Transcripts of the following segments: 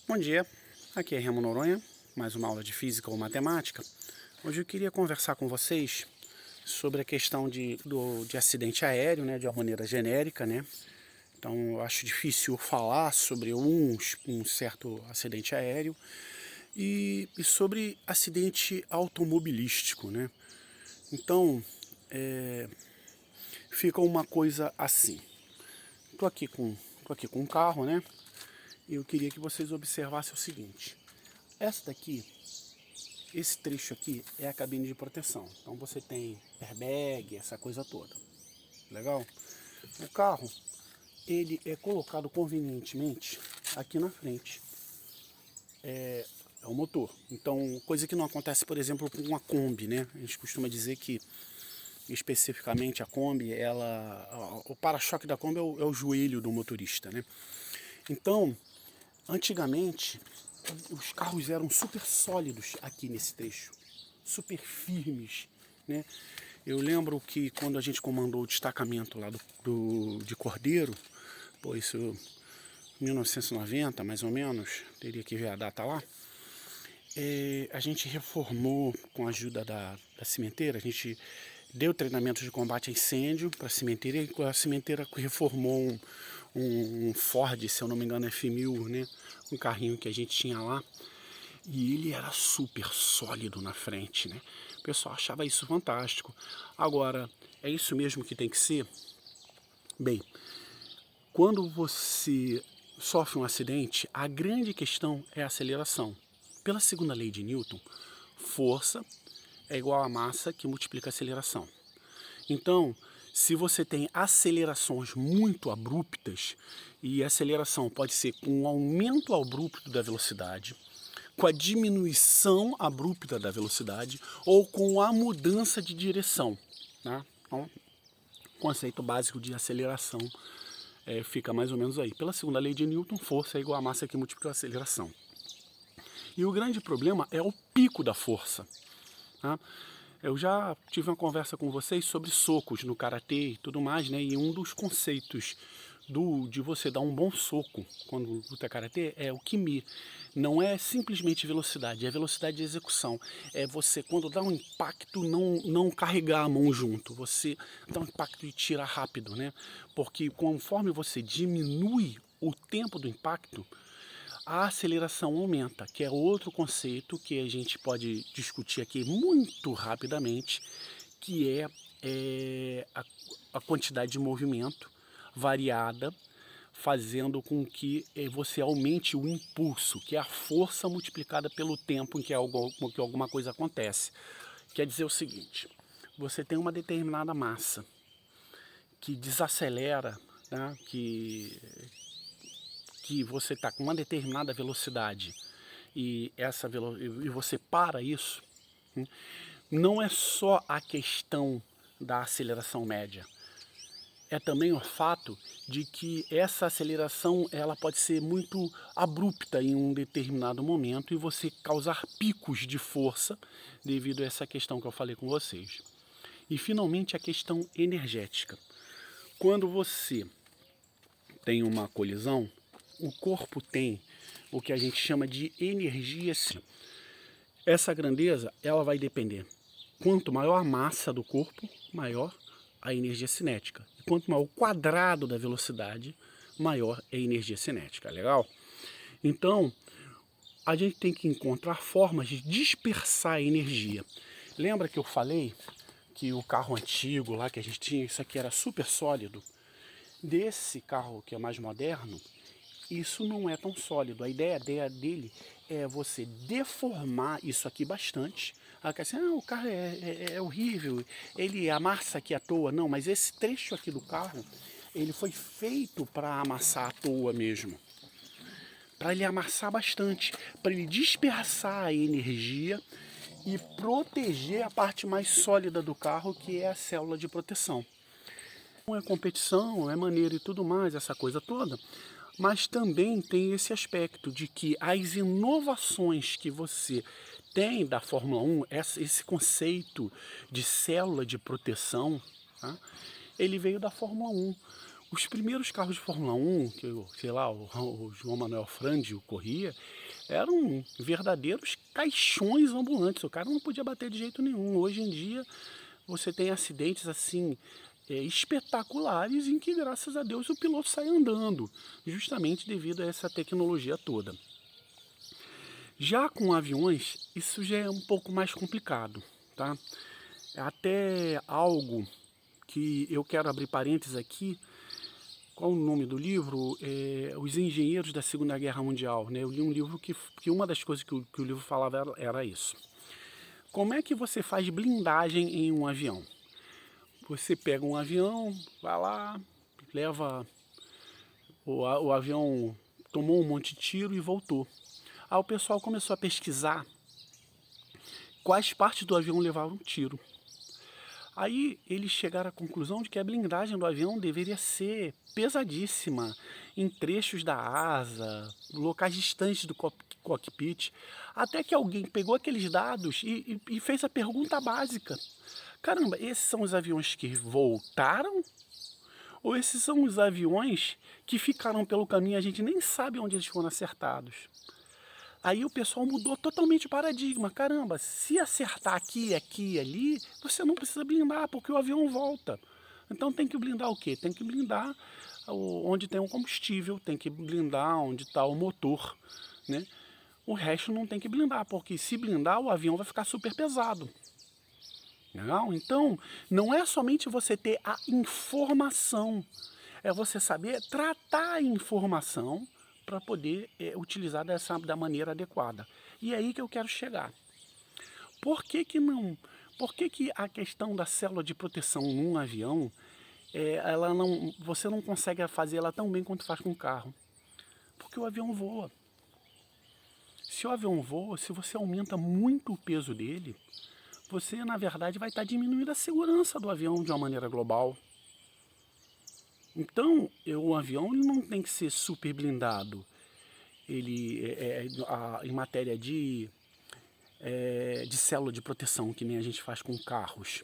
Bom dia, aqui é Remo Noronha, mais uma aula de Física ou Matemática. Hoje eu queria conversar com vocês sobre a questão de acidente aéreo, né, de uma maneira genérica, né. Então eu acho difícil falar sobre um certo acidente aéreo e sobre acidente automobilístico, né. Então, fica uma coisa assim. Tô aqui com um carro, né, e eu queria que vocês observassem o seguinte. Esse trecho aqui é a cabine de proteção. Então você tem airbag, essa coisa toda. Legal? O carro, ele é colocado convenientemente aqui na frente. É o motor. Então, coisa que não acontece, por exemplo, com uma Kombi, né? A gente costuma dizer que, especificamente, a Kombi, o para-choque da Kombi é o joelho do motorista, né? Então, antigamente, os carros eram super sólidos aqui nesse trecho, super firmes, né? Eu lembro que quando a gente comandou o destacamento lá de Cordeiro, pô, isso 1990 mais ou menos, teria que ver a data lá, a gente reformou com a ajuda da cimenteira, a gente deu treinamento de combate a incêndio para a cimenteira, e a cimenteira reformou um Ford, se eu não me engano, F1000, né? Um carrinho que a gente tinha lá, e ele era super sólido na frente, né? O pessoal achava isso fantástico. Agora, é isso mesmo que tem que ser? Bem, quando você sofre um acidente, a grande questão é a aceleração. Pela segunda lei de Newton, força é igual a massa que multiplica a aceleração. Então, se você tem acelerações muito abruptas, e a aceleração pode ser com um aumento abrupto da velocidade, com a diminuição abrupta da velocidade ou com a mudança de direção, né? Então, o conceito básico de aceleração fica mais ou menos aí. Pela segunda lei de Newton, força é igual a massa que multiplica a aceleração. E o grande problema é o pico da força, tá? Eu já tive uma conversa com vocês sobre socos no karatê e tudo mais, né? E um dos conceitos de você dar um bom soco quando luta karatê é o kimi. Não é simplesmente velocidade, é velocidade de execução. É você, quando dá um impacto, não carregar a mão junto. Você dá um impacto e tira rápido, né? Porque conforme você diminui o tempo do impacto, a aceleração aumenta, que é outro conceito que a gente pode discutir aqui muito rapidamente, que a quantidade de movimento variada, fazendo com que você aumente o impulso, que é a força multiplicada pelo tempo em que alguma coisa acontece. Quer dizer o seguinte, você tem uma determinada massa que desacelera, né, que você está com uma determinada velocidade e você para isso, não é só a questão da aceleração média, é também o fato de que essa aceleração ela pode ser muito abrupta em um determinado momento e você causar picos de força devido a essa questão que eu falei com vocês. E finalmente a questão energética. Quando você tem uma colisão, o corpo tem o que a gente chama de energia cinética. Essa grandeza ela vai depender. Quanto maior a massa do corpo, maior a energia cinética. E quanto maior o quadrado da velocidade, maior é a energia cinética. Legal? Então, a gente tem que encontrar formas de dispersar a energia. Lembra que eu falei que o carro antigo lá que a gente tinha, isso aqui era super sólido? Desse carro que é mais moderno, isso não é tão sólido. A ideia dele é você deformar isso aqui bastante. Assim, o carro é horrível, ele amassa aqui à toa. Não, mas esse trecho aqui do carro, ele foi feito para amassar à toa mesmo. Para ele amassar bastante, para ele dispersar a energia e proteger a parte mais sólida do carro, que é a célula de proteção. Não é competição, é maneiro e tudo mais, essa coisa toda. Mas também tem esse aspecto de que as inovações que você tem da Fórmula 1, esse conceito de célula de proteção, tá? Ele veio da Fórmula 1. Os primeiros carros de Fórmula 1, que sei lá, o João Manuel Fangio corria, eram verdadeiros caixões ambulantes. O cara não podia bater de jeito nenhum. Hoje em dia, você tem acidentes assim espetaculares em que, graças a Deus, o piloto sai andando, justamente devido a essa tecnologia toda. Já com aviões, isso já é um pouco mais complicado, tá? É até algo que eu quero abrir parênteses aqui. Qual o nome do livro? Os Engenheiros da Segunda Guerra Mundial, né? Eu li um livro que uma das coisas que o livro falava era isso. Como é que você faz blindagem em um avião? Você pega um avião, vai lá, leva... O avião tomou um monte de tiro e voltou. Aí o pessoal começou a pesquisar quais partes do avião levavam tiro. Aí eles chegaram à conclusão de que a blindagem do avião deveria ser pesadíssima, em trechos da asa, locais distantes do cockpit, até que alguém pegou aqueles dados e fez a pergunta básica. Caramba, esses são os aviões que voltaram? Ou esses são os aviões que ficaram pelo caminho e a gente nem sabe onde eles foram acertados? Aí o pessoal mudou totalmente o paradigma. Caramba, se acertar aqui, aqui e ali, você não precisa blindar, porque o avião volta. Então tem que blindar o quê? Tem que blindar onde tem o combustível, tem que blindar onde está o motor, né? O resto não tem que blindar, porque se blindar o avião vai ficar super pesado. Não? Então, não é somente você ter a informação, é você saber tratar a informação para poder utilizar da maneira adequada. E é aí que eu quero chegar. Por que que não? Por que que a questão da célula de proteção num avião, você não consegue fazer ela tão bem quanto faz com o carro? Porque o avião voa. Se o avião voa, se você aumenta muito o peso dele, você, na verdade, vai estar diminuindo a segurança do avião de uma maneira global. Então, o avião ele não tem que ser super blindado. Ele, em matéria de célula de proteção, que nem a gente faz com carros.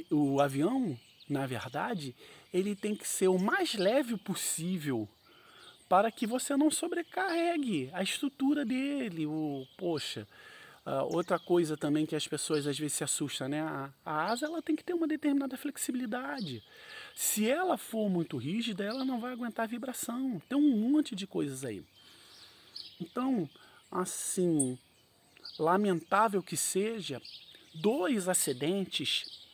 O avião, na verdade, ele tem que ser o mais leve possível para que você não sobrecarregue a estrutura dele. Poxa, outra coisa também que as pessoas às vezes se assustam, né? A asa ela tem que ter uma determinada flexibilidade. Se ela for muito rígida, ela não vai aguentar a vibração. Tem um monte de coisas aí. Então, assim, lamentável que seja, 2 acidentes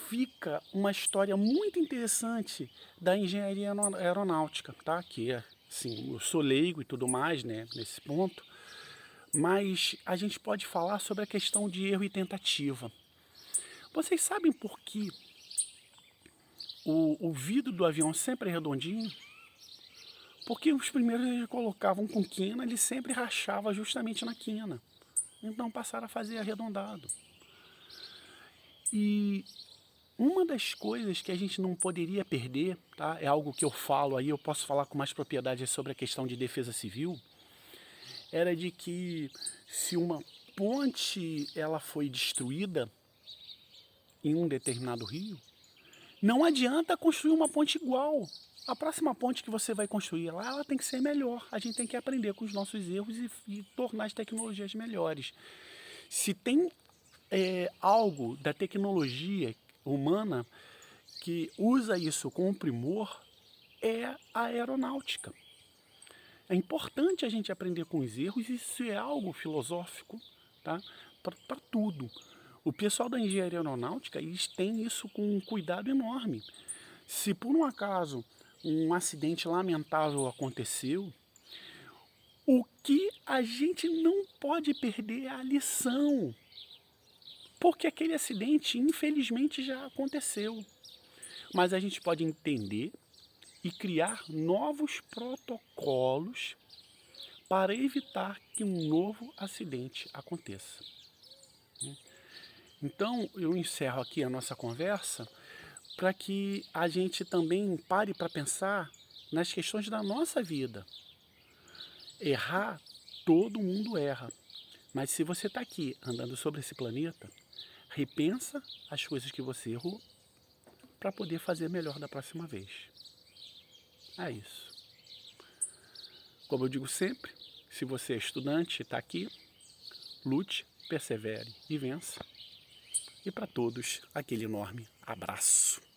fica uma história muito interessante da engenharia aeronáutica, tá? Que assim, eu sou leigo e tudo mais, né, nesse ponto, mas a gente pode falar sobre a questão de erro e tentativa. Vocês sabem por que o vidro do avião sempre é redondinho? Porque os primeiros eles colocavam com quina, ele sempre rachava justamente na quina. Então passaram a fazer arredondado. E uma das coisas que a gente não poderia perder, tá? É algo que eu falo aí, eu posso falar com mais propriedade sobre a questão de defesa civil, era de que se uma ponte ela foi destruída em um determinado rio, não adianta construir uma ponte igual. A próxima ponte que você vai construir lá, ela tem que ser melhor. A gente tem que aprender com os nossos erros e tornar as tecnologias melhores. Se tem algo da tecnologia humana que usa isso com primor, é a aeronáutica. É importante a gente aprender com os erros, isso é algo filosófico, tá? Para tudo. O pessoal da engenharia aeronáutica, eles têm isso com um cuidado enorme. Se por um acaso um acidente lamentável aconteceu, o que a gente não pode perder é a lição. Porque aquele acidente, infelizmente, já aconteceu. Mas a gente pode entender e criar novos protocolos para evitar que um novo acidente aconteça. Então, eu encerro aqui a nossa conversa para que a gente também pare para pensar nas questões da nossa vida. Errar, todo mundo erra. Mas se você está aqui andando sobre esse planeta, repensa as coisas que você errou para poder fazer melhor da próxima vez. É isso. Como eu digo sempre, se você é estudante e está aqui, lute, persevere e vença. E para todos, aquele enorme abraço.